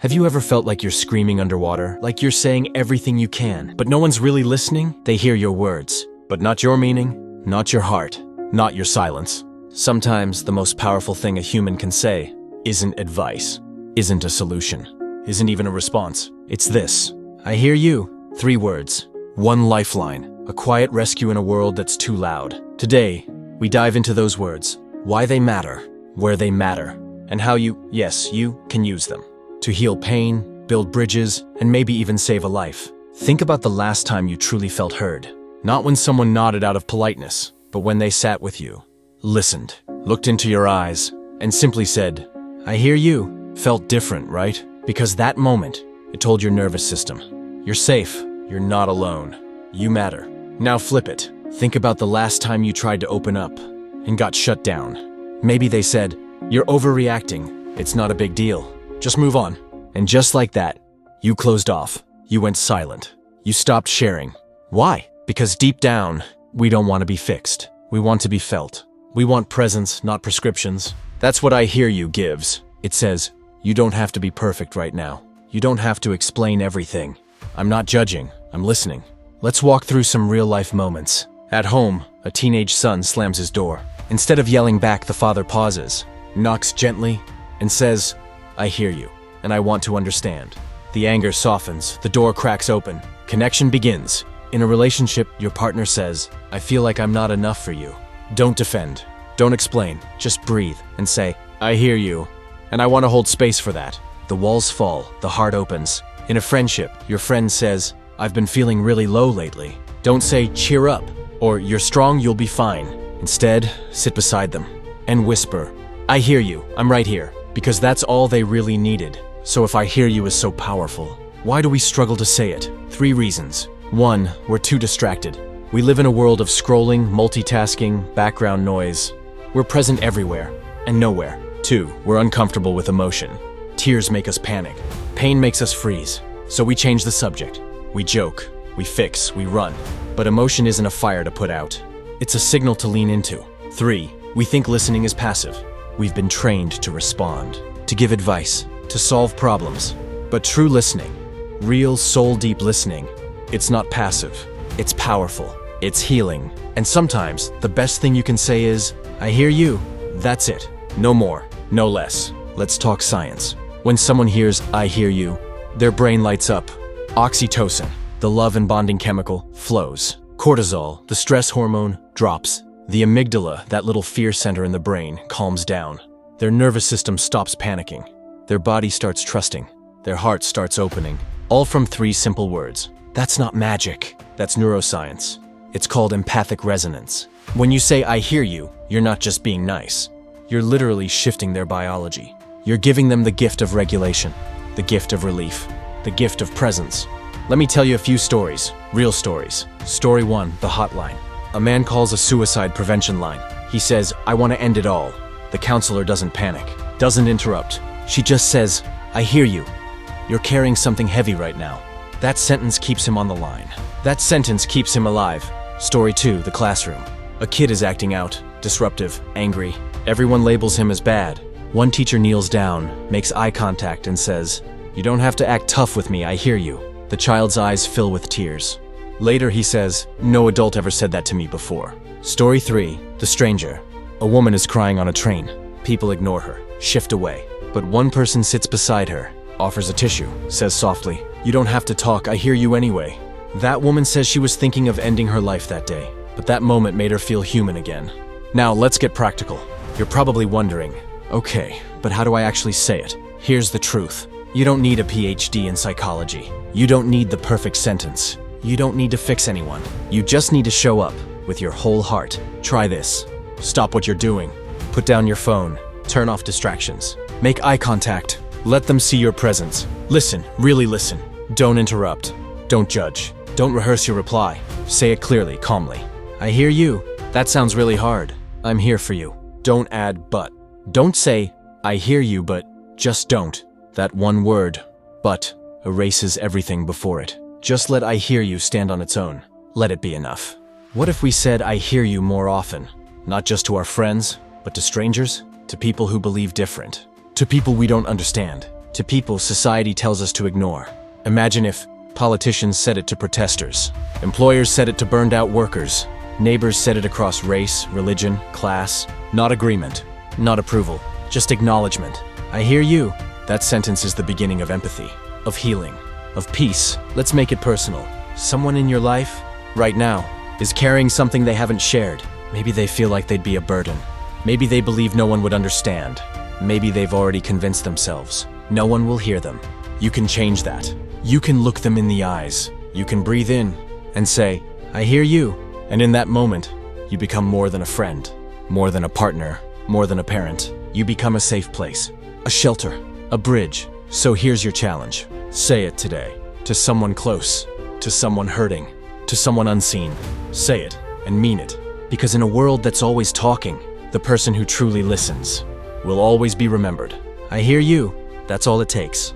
Have you ever felt like you're screaming underwater, like you're saying everything you can, but no one's really listening? They hear your words, but not your meaning, not your heart, not your silence. Sometimes the most powerful thing a human can say isn't advice, isn't a solution, isn't even a response. It's this: I hear you. 3 words, 1 lifeline, a quiet rescue in a world that's too loud. Today, we dive into those words, why they matter, where they matter, and how you can use them to heal pain, build bridges, and maybe even save a life. Think about the last time you truly felt heard. Not when someone nodded out of politeness, but when they sat with you, listened, looked into your eyes, and simply said, I hear you. Felt different, right? Because that moment, it told your nervous system, you're safe, you're not alone, you matter. Now flip it. Think about the last time you tried to open up and got shut down. Maybe they said, you're overreacting, it's not a big deal. Just move on. And just like that, you closed off. You went silent. You stopped sharing. Why? Because deep down, we don't want to be fixed. We want to be felt. We want presence, not prescriptions. That's what I hear you gives. It says, you don't have to be perfect right now. You don't have to explain everything. I'm not judging. I'm listening. Let's walk through some real-life moments. At home, a teenage son slams his door. Instead of yelling back, the father pauses, knocks gently, and says, I hear you, and I want to understand. The anger softens, the door cracks open, connection begins. In a relationship, your partner says, I feel like I'm not enough for you. Don't defend, don't explain, just breathe and say, I hear you, and I want to hold space for that. The walls fall, the heart opens. In a friendship, your friend says, I've been feeling really low lately. Don't say, cheer up, or you're strong, you'll be fine. Instead, sit beside them and whisper, I hear you, I'm right here. Because that's all they really needed. So if I hear you is so powerful, why do we struggle to say it? 3 reasons. 1, we're too distracted. We live in a world of scrolling, multitasking, background noise. We're present everywhere and nowhere. 2, we're uncomfortable with emotion. Tears make us panic. Pain makes us freeze. So we change the subject. We joke, we fix, we run. But emotion isn't a fire to put out. It's a signal to lean into. 3, we think listening is passive. We've been trained to respond, to give advice, to solve problems. But true listening, real soul-deep listening, it's not passive, it's powerful, it's healing. And sometimes, the best thing you can say is, I hear you. That's it. No more, no less. Let's talk science. When someone hears, I hear you, their brain lights up. Oxytocin, the love and bonding chemical, flows. Cortisol, the stress hormone, drops. The amygdala, that little fear center in the brain, calms down. Their nervous system stops panicking. Their body starts trusting. Their heart starts opening. All from 3 simple words. That's not magic. That's neuroscience. It's called empathic resonance. When you say, I hear you, you're not just being nice. You're literally shifting their biology. You're giving them the gift of regulation, the gift of relief, the gift of presence. Let me tell you a few stories, real stories. Story 1, the hotline. A man calls a suicide prevention line. He says, I want to end it all. The counselor doesn't panic, doesn't interrupt. She just says, I hear you. You're carrying something heavy right now. That sentence keeps him on the line. That sentence keeps him alive. Story 2, the classroom. A kid is acting out, disruptive, angry. Everyone labels him as bad. One teacher kneels down, makes eye contact and says, you don't have to act tough with me, I hear you. The child's eyes fill with tears. Later he says, no adult ever said that to me before. Story 3, the stranger. A woman is crying on a train. People ignore her, shift away. But one person sits beside her, offers a tissue, says softly, you don't have to talk, I hear you anyway. That woman says she was thinking of ending her life that day, but that moment made her feel human again. Now let's get practical. You're probably wondering, okay, but how do I actually say it? Here's the truth. You don't need a PhD in psychology. You don't need the perfect sentence. You don't need to fix anyone. You just need to show up with your whole heart. Try this. Stop what you're doing. Put down your phone. Turn off distractions. Make eye contact. Let them see your presence. Listen, really listen. Don't interrupt. Don't judge. Don't rehearse your reply. Say it clearly, calmly. I hear you. That sounds really hard. I'm here for you. Don't add but. Don't say, I hear you, but just don't. That one word, but, erases everything before it. Just let I hear you stand on its own. Let it be enough. What if we said I hear you more often? Not just to our friends, but to strangers, to people who believe different, to people we don't understand. to people society tells us to ignore. Imagine if politicians said it to protesters, employers said it to burned out workers, neighbors said it across race, religion, class. Not agreement, not approval, just acknowledgement. I hear you. That sentence is the beginning of empathy, of healing, of peace. Let's make it personal. Someone in your life, right now, is carrying something they haven't shared. Maybe they feel like they'd be a burden. Maybe they believe no one would understand. Maybe they've already convinced themselves no one will hear them. You can change that. You can look them in the eyes. You can breathe in and say, I hear you. And in that moment, you become more than a friend, more than a partner, more than a parent. You become a safe place, a shelter, a bridge. So here's your challenge. Say it today, to someone close, to someone hurting, to someone unseen. Say it and mean it, because in a world that's always talking, the person who truly listens will always be remembered. I hear you. That's all it takes.